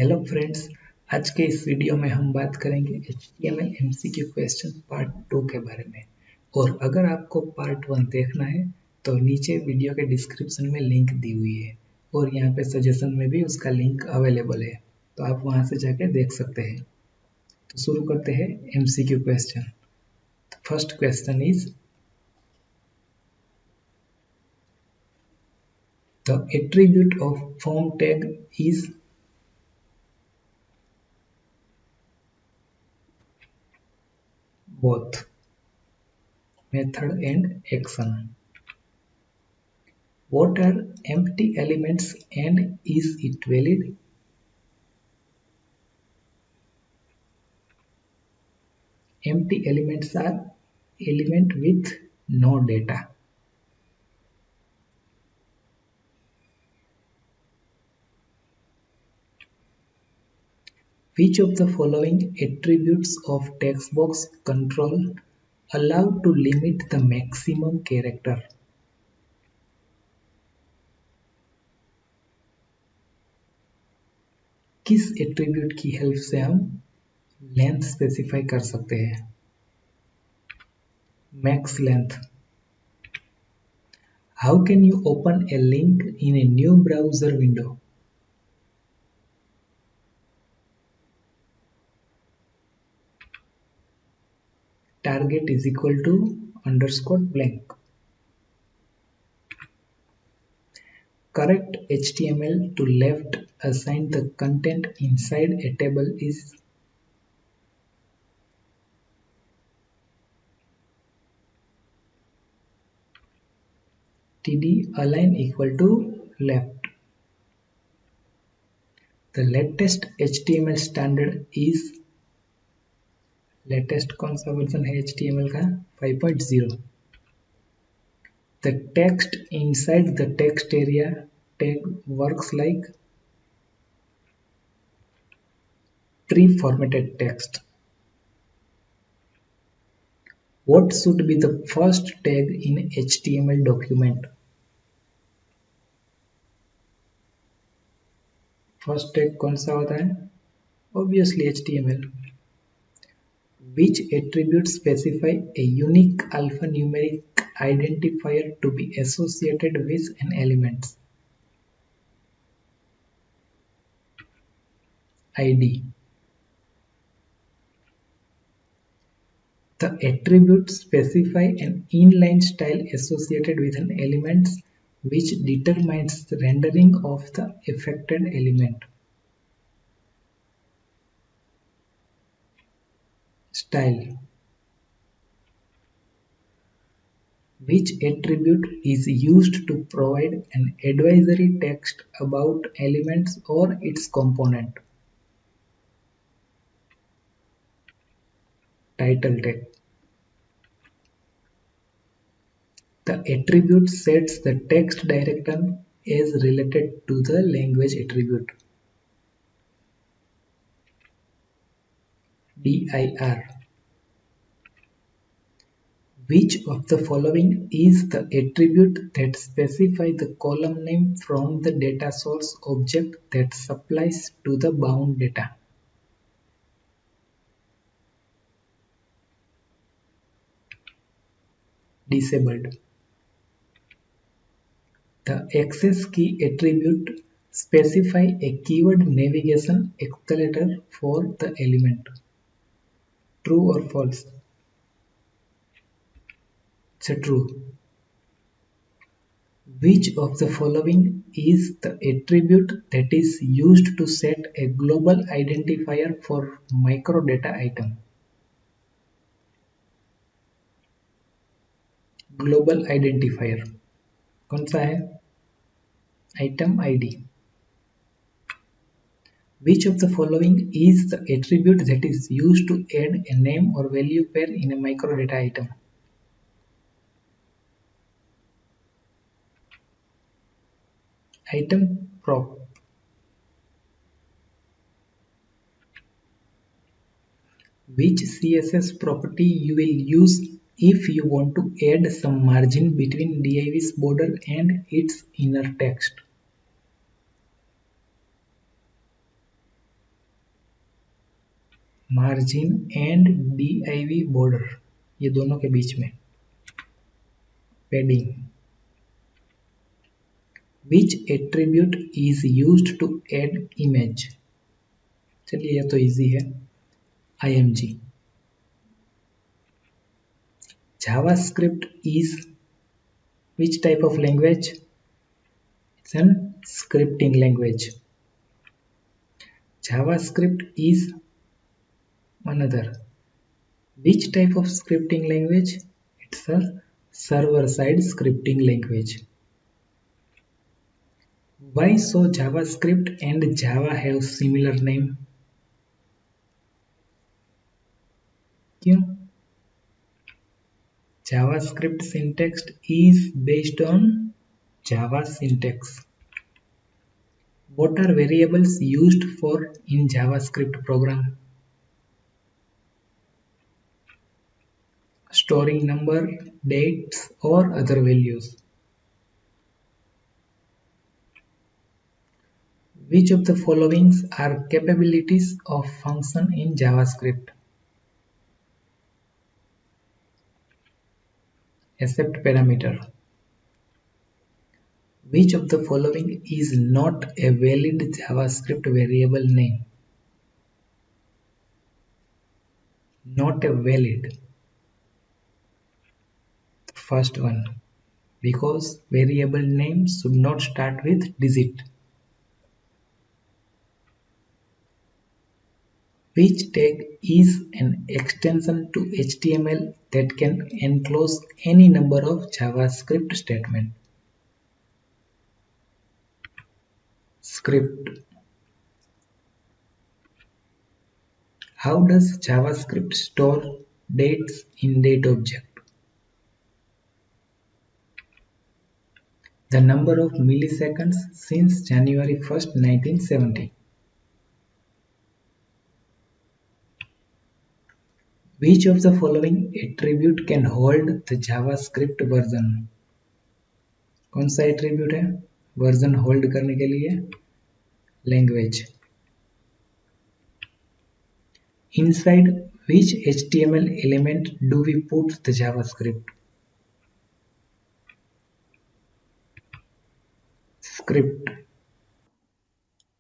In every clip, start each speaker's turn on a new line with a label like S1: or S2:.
S1: Hello friends, आज के इस वीडियो में हम बात करेंगे HTML MCQ क्वेश्चन पार्ट 2 के बारे में। और अगर आपको पार्ट 1 देखना है तो नीचे वीडियो के डिस्क्रिप्शन में लिंक दी हुई है और यहाँ पे सजेशन में भी उसका लिंक अवेलेबल है, तो आप वहाँ से जाके देख सकते हैं। तो शुरू करते हैं MCQ question. First question is the attribute of form tag is both method and action. What are empty elements and is it valid? Empty elements are element with no data. Which of the following attributes of text box control allow to limit the maximum character? किस attribute की help से हम length specify कर सकते हैं? Max length. How can you open a link in a new browser window? Target is equal to underscore blank. Correct HTML to left assign the content inside a table is TD align equal to left. The latest HTML standard is latest कौन सा version है HTML का? 5.0. The text inside the text area tag works like pre-formatted text. What should be the first tag in HTML document? First tag कौन सा होता है? Obviously HTML. Which attribute specify a unique alphanumeric identifier to be associated with an element? ID. The attribute specify an inline style associated with an element which determines the rendering of the affected element. Style. Which attribute is used to provide an advisory text about elements or its component? Title tag. The attribute sets the text direction as related to the language attribute. dir. Which of the following is the attribute that specify the column name from the data source object that supplies to the bound data? Disabled. The access key attribute specify a keyword navigation accelerator for the element. True or false? It's a true. Which of the following is the attribute that is used to set a global identifier for microdata item? Global identifier कौन सा है? Item ID. Which of the following is the attribute that is used to add a name or value pair in a microdata item? Item prop. Which CSS property you will use if you want to add some margin between div's border and its inner text? Margin and div border, ये दोनों के बीच में padding. Which attribute is used to add image, चलिए ये तो easy है, img। JavaScript is which type of language? It's an scripting language. JavaScript is another. Which type of scripting language? It's a server-side scripting language. Why so JavaScript and Java have similar name? क्यों? JavaScript syntax is based on Java syntax. What are variables used for in JavaScript program? Storing number, dates or other values. Which of the following are capabilities of function in JavaScript? Accept parameter. Which of the following is not a valid JavaScript variable name? Not a valid. First one, because variable name should not start with digit. Which tag is an extension to HTML that can enclose any number of JavaScript statements? Script. How does JavaScript store dates in dateObject? The number of milliseconds since January 1st, 1970. Which of the following attribute can hold the JavaScript version? कौन सा attribute है version hold करने के लिए? Language. Inside which HTML element do we put the JavaScript? Script.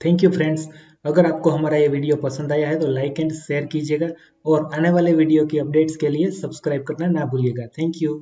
S1: Thank you friends, अगर आपको हमारा ये वीडियो पसंद आया है तो लाइक एंड शेयर कीजिएगा और आने वाले वीडियो की अपडेट्स के लिए सब्सक्राइब करना ना भूलिएगा। Thank you.